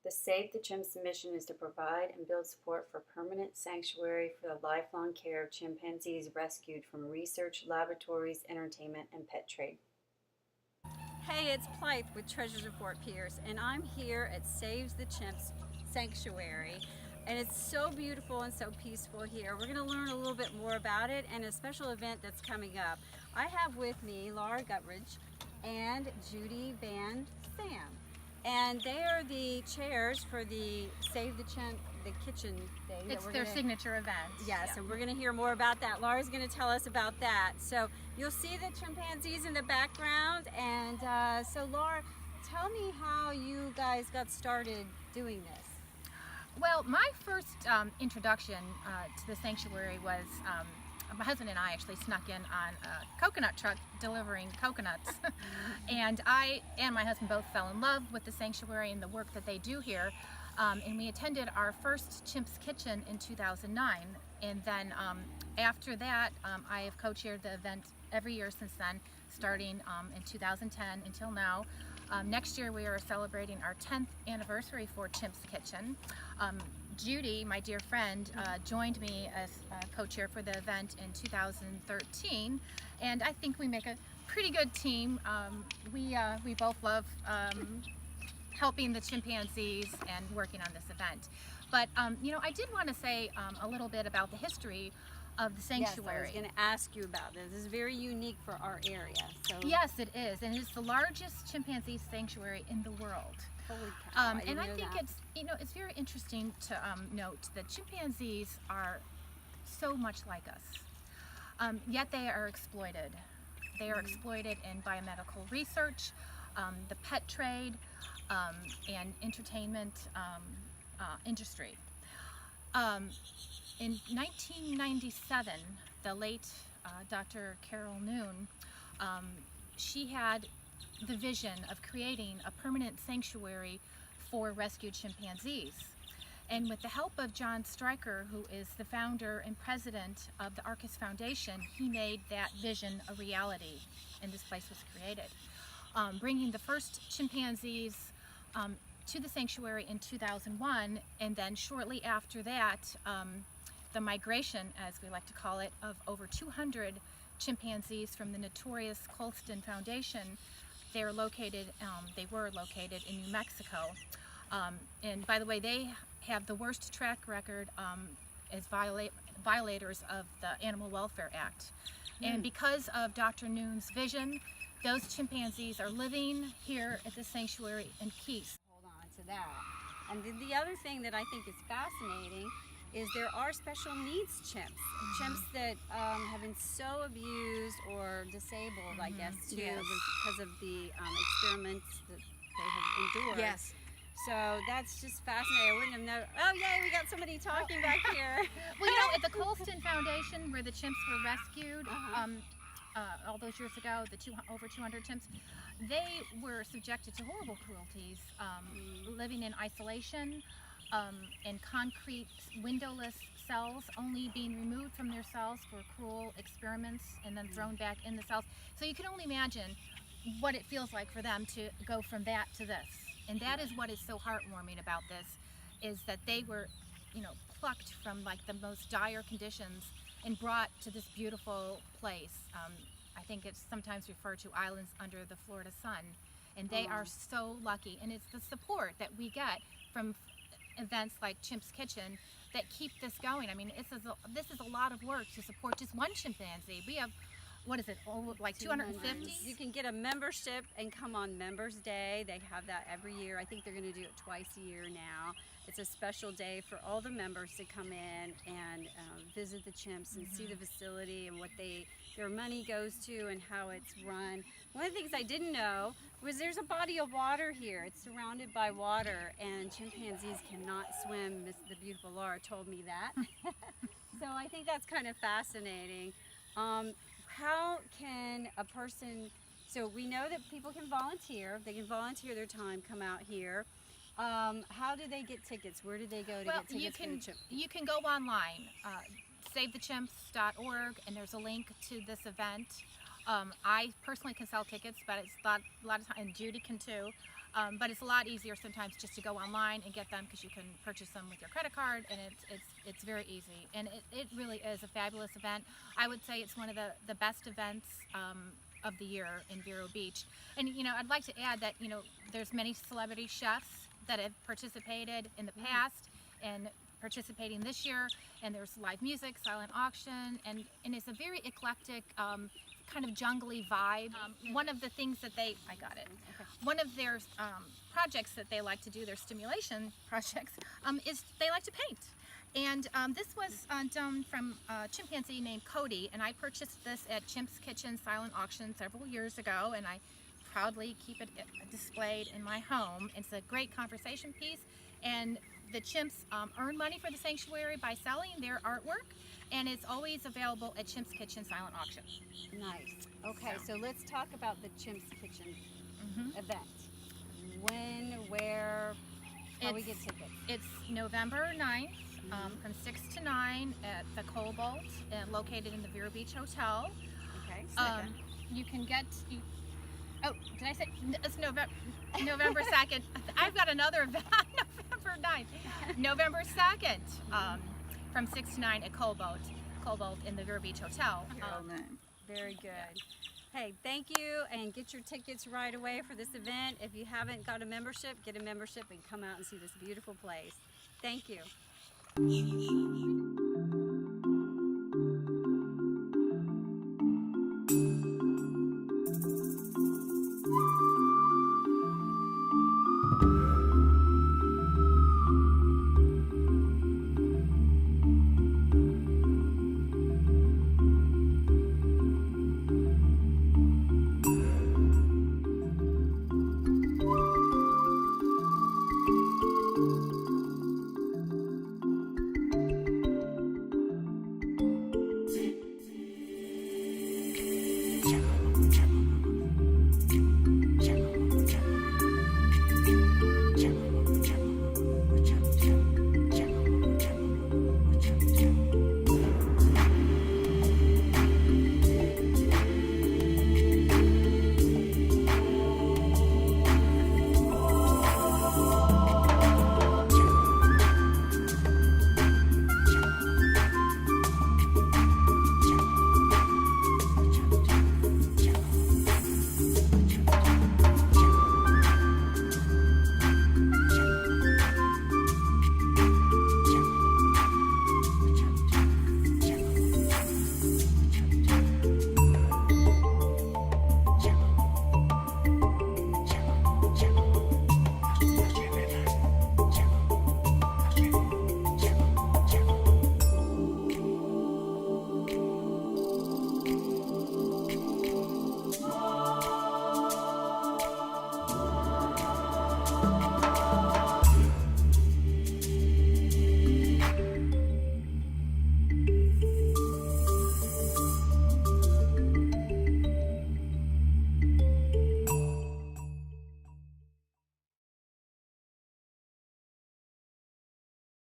The Save the Chimps mission is to provide and build support for permanent sanctuary for the lifelong care of chimpanzees rescued from research, laboratories, entertainment, and pet trade. Hey, it's Blythe with Treasures of Fort Pierce, and I'm here at Save the Chimps Sanctuary. And it's so beautiful and so peaceful here. We're going to learn a little bit more about it and a special event that's coming up. I have with me Laura Guttridge and Judy Van Sam. And they are the chairs for the Save the Chimp, the kitchen thing. It's their signature event. Yes, yeah. And we're going to hear more about that. Laura's going to tell us about that. So you'll see the chimpanzees in the background. And so Laura, tell me how you guys got started doing this. Well, my first introduction to the sanctuary was my husband and I actually snuck in on a coconut truck delivering coconuts. And I and my husband both fell in love with the sanctuary and the work that they do here. And we attended our first Chimps Kitchen in 2009. And then after that, I have co-chaired the event every year since then, starting in 2010 until now. Next year we are celebrating our 10th anniversary for Chimps Kitchen. Judy, my dear friend, joined me as co-chair for the event in 2013, and I think we make a pretty good team. We both love helping the chimpanzees and working on this event. But you know, I did want to say a little bit about the history of the sanctuary. Yes, I was going to ask you about this. This is very unique for our area. So. Yes, it is, and it's the largest chimpanzee sanctuary in the world. Holy cow, and I think it's, you know, it's very interesting to note that chimpanzees are so much like us, yet they are exploited. They are exploited in biomedical research, the pet trade, and entertainment industry. In 1997, the late Dr. Carol Noon, she had the vision of creating a permanent sanctuary for rescued chimpanzees. And with the help of John Stryker, who is the founder and president of the Arcus Foundation, he made that vision a reality, and this place was created. Bringing the first chimpanzees to the sanctuary in 2001, and then shortly after that, the migration, as we like to call it, of over 200 chimpanzees from the notorious Colston Foundation. They were located in New Mexico. And by the way, they have the worst track record as violators of the Animal Welfare Act. And because of Dr. Noon's vision, those chimpanzees are living here at the sanctuary in peace. Hold on to that. And the other thing that I think is fascinating is there are special needs chimps. Chimps that have been so abused or disabled, I guess, too, because of the experiments that they have endured. Yes. So that's just fascinating. I wouldn't have known. Oh, yay, we got somebody talking back here. Well, you know, at the Colston Foundation, where the chimps were rescued all those years ago, over 200 chimps, they were subjected to horrible cruelties, living in isolation, in concrete windowless cells, only being removed from their cells for cruel experiments and then thrown back in the cells. So you can only imagine what it feels like for them to go from that to this. And that is what is so heartwarming about this, is that they were, you know, plucked from like the most dire conditions and brought to this beautiful place. I think it's sometimes referred to islands under the Florida sun. And they are so lucky. And it's the support that we get from events like Chimps Kitchen that keep this going. I mean, this is a lot of work to support just one chimpanzee. We have, what is it, like 250? You can get a membership and come on Members Day. They have that every year. I think they're going to do it twice a year now. It's a special day for all the members to come in and visit the chimps and see the facility and what their money goes to and how it's run. One of the things I didn't know was there's a body of water here. It's surrounded by water, and chimpanzees cannot swim. The beautiful Laura told me that. So I think that's kind of fascinating. How can a person, so we know that people can volunteer. They can volunteer their time, come out here. How do they get tickets? Where do they go to get tickets for the chimp? You can go online, savethechimps.org, and there's a link to this event. I personally can sell tickets, but it's a lot of time, and Judy can too. But it's a lot easier sometimes just to go online and get them because you can purchase them with your credit card, and it's very easy. And it really is a fabulous event. I would say it's one of the best events of the year in Vero Beach. And I'd like to add that there's many celebrity chefs that have participated in the past and participating this year, and there's live music, silent auction, and it's a very eclectic kind of jungly vibe. One of the things that one of their projects that they like to do, their stimulation projects, is they like to paint. And this was done from a chimpanzee named Cody, and I purchased this at Chimp's Kitchen Silent Auction several years ago, and I proudly keep it displayed in my home. It's a great conversation piece, and the chimps earn money for the sanctuary by selling their artwork, and it's always available at Chimp's Kitchen Silent Auction. Nice. Okay, so let's talk about the Chimp's Kitchen event. When, where, how we get tickets? It's November 9th from 6 to 9 at the Cobalt, located in the Vero Beach Hotel. Okay, You can get... Oh, did I say it's November 2nd? I've got another event on November 9th. November 2nd from 6 to 9 at Cobalt in the Vero Beach Hotel. Very good. Hey, thank you, and get your tickets right away for this event. If you haven't got a membership, get a membership and come out and see this beautiful place. Thank you.